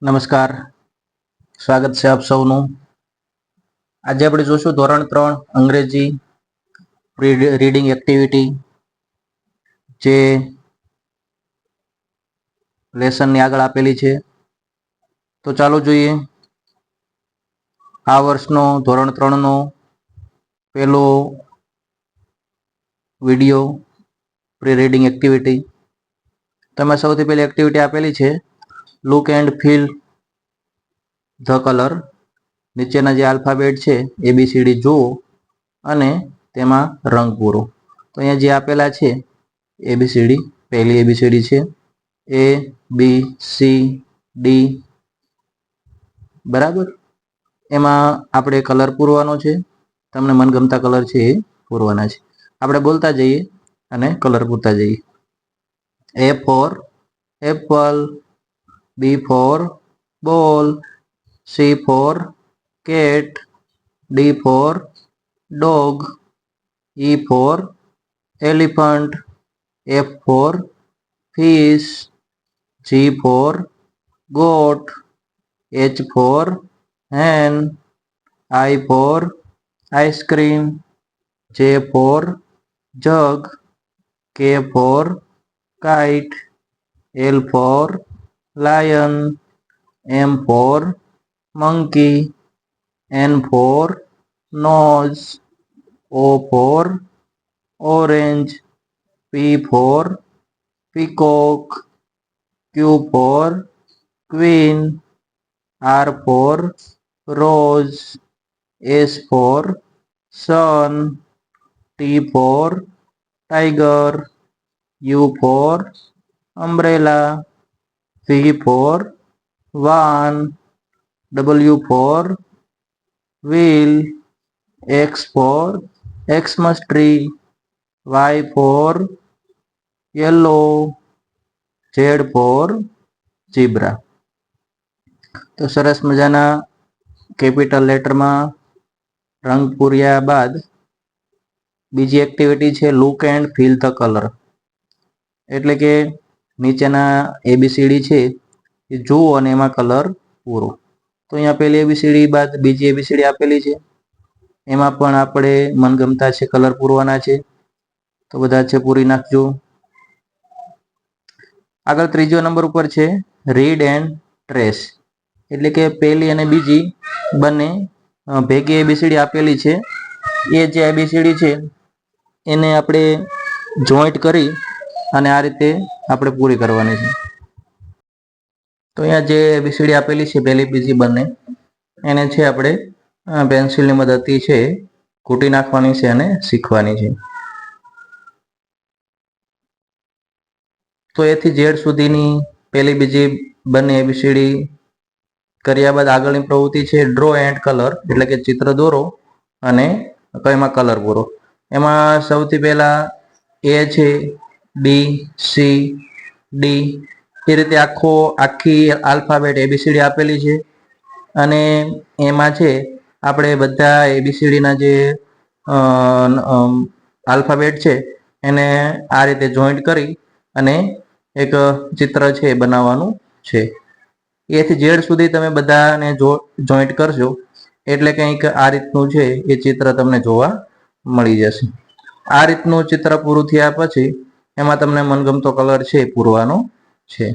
નમસ્કાર, સ્વાગત છે આપ સૌનું. આજે આપણે જોશું ધોરણ 3 અંગ્રેજી રીડિંગ એક્ટિવિટી, જે લેસનની આગળ આપેલી છે. તો ચાલો જોઈએ. આ વર્ષનો ધોરણ 3નો પહેલો વિડીયો પ્રી રીડિંગ એક્ટિવિટી. તેમાં સૌથી પહેલી એક્ટિવિટી આપેલી છે look and feel the colour. નીચેના જે આલ્ફાબેટ છે ABCD જુઓ અને તેમાં રંગ પૂરો. તો અહીંયા જે આપેલા છે ABCD, પહેલી ABCD છે ABCD, બરાબર. એમાં આપણે કલર પૂરવાનો છે. તમને મનગમતા કલર છે એ પૂરવાના છે. આપણે બોલતા જઈએ અને કલર પૂરતા જઈએ. A for apple, B for ball, C for cat, D for dog, E for elephant, F for fish, G for goat, H for hen, I for ice cream, J for jug, K for kite, L for lion, M for monkey, N for nose, O for orange, P for peacock, Q for queen, R for rose, S for sun, T for tiger, U for umbrella, V for van, W for wheel, X for Xmas tree, Y for yellow, Z for zebra. તો સરસ મજાના capital લેટરમાં રંગ પૂર્યા બાદ બીજી activity છે look and feel the colour. એટલે કે નીચેના ABCD છે એ જુઓ અને એમાં કલર પૂરો. તો અહીંયા પહેલી ABCD બાદ બીજી ABCD આપેલી છે. એમાં પણ આપણે મનગમતા છે કલર પૂરવાના છે. તો બધા છે પૂરી નાખજો. આગળ ત્રીજો નંબર ઉપર છે રીડ એન્ડ ટ્રેસ. એટલે કે પહેલી અને બીજી બંને ભેગી ABCD આપેલી છે. એ જે ABCD છે એને આપણે જોઈન્ટ કરી અને આ રીતે આપણે પૂરી કરવાની છે. તો અહીંયા જે ABCD આપેલી છે પહેલી બીજી બંને, એને છે આપણે પેન્સિલની મદદથી છે કૂટી નાખવાની છે અને શીખવાની છે. તો એથી Z સુધીની પહેલી બીજી બંને ABCD કર્યા બાદ આગળની પ્રવૃત્તિ છે ડ્રો એન્ડ કલર. એટલે કે ચિત્ર દોરો અને એમાં કલર પૂરો. એમાં સૌથી પહેલા A છે, B, C, D, એ રીતે આખી આલ્ફાબેટ ABCD આપેલી છે. અને એમાં છે આપણે બધા ABCD ના જે આલ્ફાબેટ છે એને આ રીતે જોઈન્ટ કરી અને એક ચિત્ર છે બનાવવાનું છે. એથી Z સુધી તમે બધાને જોઈન્ટ કરશો એટલે કંઈક આ રીતનું છે એ ચિત્ર તમને જોવા મળી જશે. આ રીતનું ચિત્ર પૂરું થયા પછી એમાં તમને મનગમતો કલર છે પૂરવાનો છે.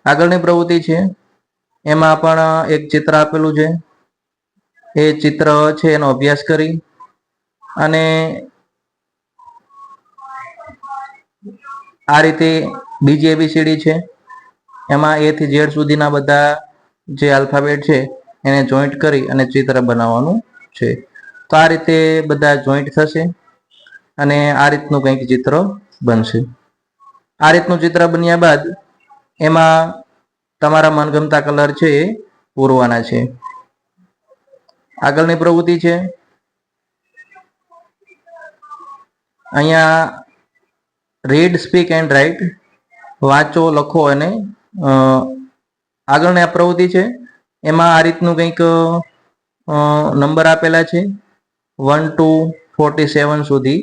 આગળની પ્રવૃત્તિ છે એમાં પણ એક ચિત્ર આપેલું છે. એ ચિત્ર છે એનો અભ્યાસ કરી અને આ રીતે બીજી ABCD છે એમાં A થી Z સુધીના બધા જે આલ્ફાબેટ છે એને જોઈન્ટ કરી અને ચિત્ર બનાવવાનું છે. તો આ રીતે બધા જોઈન્ટ થશે અને આ રીતનું કંઈક ચિત્ર બનશે. આ રીતનું ચિત્ર બન્યા બાદ એમાં તમારા મનગમતા કલર છે એ પૂરવાના છે. આગળની પ્રવૃત્તિ છે અહીંયા રીડ, સ્પીક એન્ડ રાઇટ. વાંચો, લખો અને આગળની આ પ્રવૃત્તિ છે એમાં આ રીતનું કંઈક નંબર આપેલા છે 1 to 47 સુધી.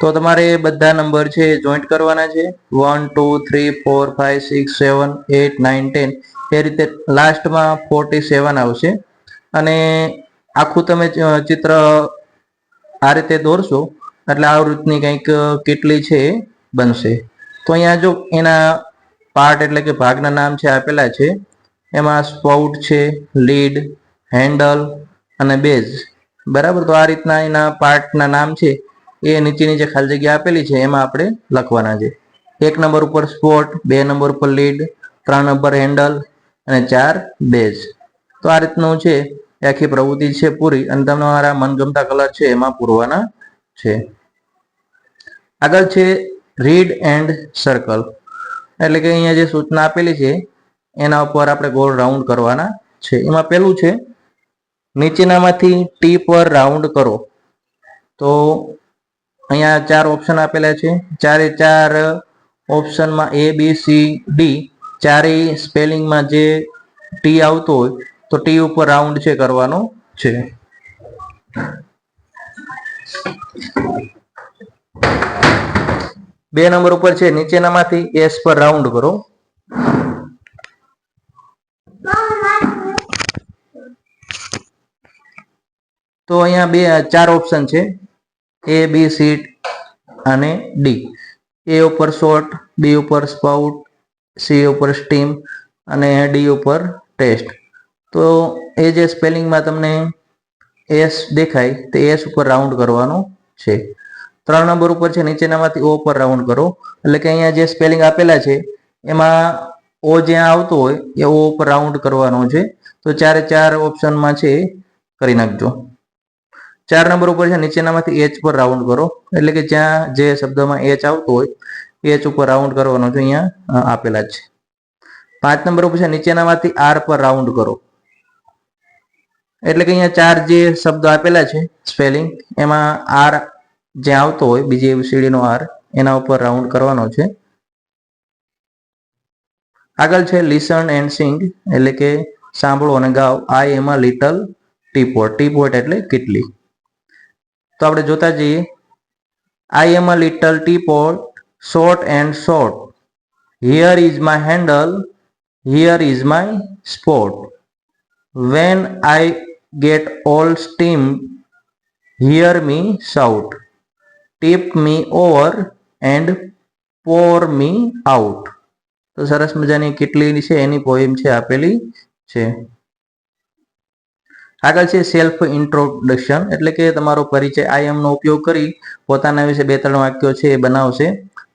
તો તમારે બધા નંબર છે જોઈન્ટ કરવાના છે 1 2 3 4 5 6 7 8 9 10 એ રીતે લાસ્ટમાં 47 આવશે અને આખું તમે ચિત્ર આ રીતે દોરશો એટલે આ રીતની કંઈક કેટલી છે બનશે. તો અહીંયા જો એના પાર્ટ એટલે કે ભાગના નામ છે આપેલા છે. એમાં સ્પાઉટ છે, લીડ, હેન્ડલ અને બેઝ. બરાબર, તો આ રીતના એના પાર્ટના નામ છે એ નીચેની જે ખાલી જગ્યા આપેલી છે એમાં આપણે લખવાના છે. 1 નંબર ઉપર સ્પોટ, 2 નંબર ઉપર લીડ, 3 નંબર હેન્ડલ અને 4 બેઝ. તો આ રીતનું છે આખી પ્રવૃત્તિ છે પૂરી અને તમારા મનગમતા કલર છે એમાં પૂરવાના છે. આગળ છે રીડ એન્ડ સર્કલ, એટલે કે અહીંયા જે સૂચના આપેલી છે એના ઉપર આપણે ગોળ રાઉન્ડ કરવાના છે. એમાં પેલું છે નીચેનામાંથી ટી પર રાઉન્ડ કરો. તો અહીંયા 4 ઓપ્શન આપેલા છે. ચારે 4 ઓપ્શનમાં A B C D ચારેય સ્પેલિંગમાં જે ટી આવતો હોય તો ટી ઉપર રાઉન્ડ છે કરવાનો છે. બે નંબર ઉપર છે નીચેનામાંથી એસ પર રાઉન્ડ કરો. તો અહીંયા 4 ઓપ્શન છે A B C અને D. A ઉપર શોર્ટ, B ઉપર સ્પાઉટ, C ઉપર સ્ટીમ અને D ઉપર ટેસ્ટ. તો એ જે સ્પેલિંગમાં તમને એસ દેખાય તે એસ ઉપર રાઉન્ડ કરવાનો છે. 3 નંબર ઉપર છે નીચેનામાંથી ઓ પર રાઉન્ડ કરો, એટલે કે અહીંયા જે સ્પેલિંગ આપેલા છે એમાં ઓ જ્યાં આવતો હોય એ ઓ ઉપર રાઉન્ડ કરવાનો છે. તો ચારે 4 ઓપ્શનમાં છે કરી નાખજો. 4 નંબર ઉપર છે નીચેનામાંથી એચ પર રાઉન્ડ કરો, એટલે કે જ્યાં જે શબ્દમાં એચ આવતો હોય એચ ઉપર રાઉન્ડ કરવાનો છે, અહીંયા આપેલા છે. 5 નંબર ઉપર છે નીચેનામાંથી આર પર રાઉન્ડ કરો, એટલે કે અહીંયા 4 જે શબ્દો આપેલા છે સ્પેલિંગ એમાં આર જે આવતો હોય બીજી એબીસીડી નો આર એના ઉપર રાઉન્ડ કરવાનો છે. આગળ છે લિસન એન્ડ સિંગ, એટલે કે સાંભળો અને ગાઓ. આઈ એમ અ લિટલ ટીપોટ. ટીપોટ એટલે કેટલી. તો આપણે જોતા જઈએ. I am a little teapot, short and short. Here is my handle, here is my spout. When I get all steamed, hear me shout. Tip me over and pour me out. તો સરસ મજાની કેટલી છે એની poem છે આપેલી છે. આગળ છે સેલ્ફ ઇન્ટ્રોડક્શન, એટલે કે તમારો પરિચય. આઈ એમ નો ઉપયોગ કરી પોતાના વિશે 2-3 વાક્યો છે એ બનાવશે.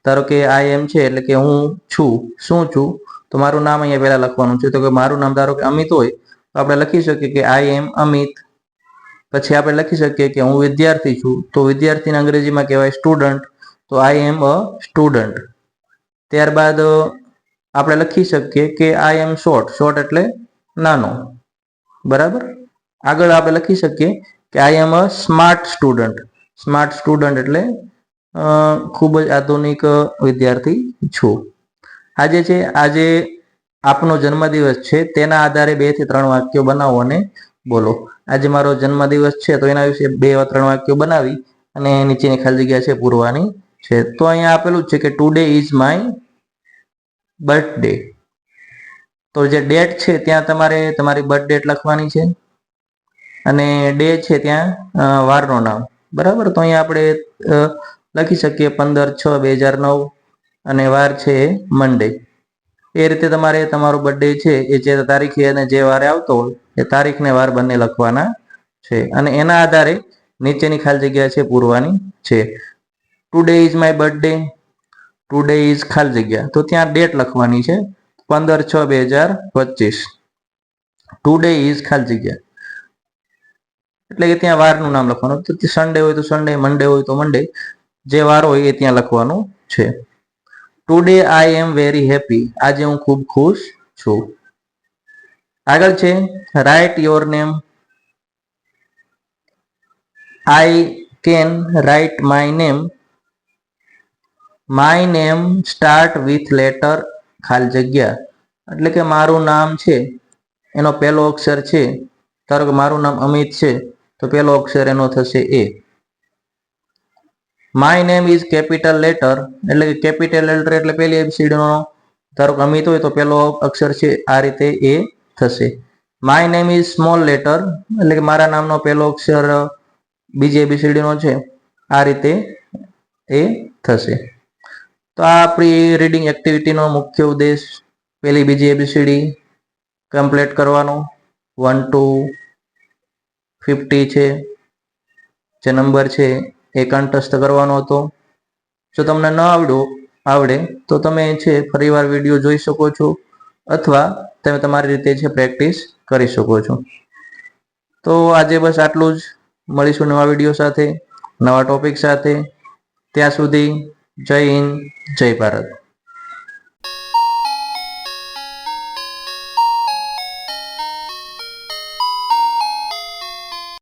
ધારો કે આઈ એમ છે એટલે કે હું છું. શું છું? તો મારું નામ અહીંયા પહેલા લખવાનું છે. તો કે મારું નામ ધારો કે અમિત હોય તો આપણે લખી શકીએ કે આઈ એમ અમિત. પછી આપણે લખી શકીએ કે હું વિદ્યાર્થી છું, તો વિદ્યાર્થીને અંગ્રેજીમાં કહેવાય સ્ટુડન્ટ. તો આઈ એમ અ સ્ટુડન્ટ. ત્યારબાદ આપણે લખી શકીએ કે આઈ એમ શોર્ટ. શોર્ટ એટલે નાનો. બરાબર. આગળ આપણે લખી શકીએ કે આઈ am a smart student. Smart student એટલે ખૂબ જ આધુનિક વિદ્યાર્થી છું. આજે છે આજે આપનો જન્મદિવસ છે, તેના આધારે 2 થી 3 વાક્યો બનાવો અને બોલો. આજે મારો જન્મદિવસ છે તો એના વિશે 2-3 વાક્યો બનાવી અને નીચેની ખાલી જગ્યા છે પૂરવાની છે. તો અહીંયા આપેલું છે કે ટુડે ઇઝ માય બર્થડે. તો જે ડેટ છે ત્યાં તમારે તમારી બર્થ ડેટ લખવાની છે અને ડે છે ત્યાં વારનો નામ. બરાબર. તો અહીંયા આપણે લખી શકીએ 15/6/2009 અને વાર છે મંડે. એ રીતે તમારે તમારો બર્થડે છે એ જે તારીખે અને જે વારે આવતો હોય એ તારીખ ને વાર બંને લખવાના છે અને એના આધારે નીચેની ખાલી જગ્યા છે પૂરવાની છે. Today is my birthday, today is ખાલી જગ્યા. તો ત્યાં ડેટ લખવાની છે 15/6/2025. ટુડે ઇઝ ખાલી જગ્યા, એટલે કે ત્યાં વારનું નામ લખવાનું. તો સન્ડે હોય તો સન્ડે, મંડે હોય તો મંડે, જે વાર હોય એ ત્યાં લખવાનું છે. Today I am very happy. આજે હું ખૂબ ખુશ છું. આગળ છે write your name. I can write my name. My name start with letter ખાલી જગ્યા, એટલે કે મારું નામ છે એનો પહેલો અક્ષર છે. ધારો કે મારું નામ અમિત છે તો પહેલો અક્ષર એનો થશે A. My name is capital letter એટલે કે કેપિટલ લેટર એટલે પહેલી એબીસીડી નો ધારો કે અમિત હોય તો પહેલો અક્ષર છે આ રીતે એ થશે. My name is small letter એટલે કે મારા નામનો પહેલો અક્ષર બીજી એબીસીડી નો છે આ રીતે એ થશે. તો આ આપણી રીડિંગ એક્ટિવિટીનો મુખ્ય ઉદ્દેશ પહેલી બીજી એબીસીડી કમ્પ્લીટ કરવાનો 1 to 50 છે જે નંબર છે એ કંઠસ્થ કરવાનો હતો. જો તમને ન આવડે તો તમે છે ફરીવાર વિડીયો જોઈ શકો છો અથવા તમે તમારી રીતે છે પ્રેક્ટિસ કરી શકો છો. તો આજે બસ આટલું જ. મળીશું નવા વિડીયો સાથે, નવા ટોપિક સાથે. ત્યાં સુધી જય હિન્દ, જય ભારત.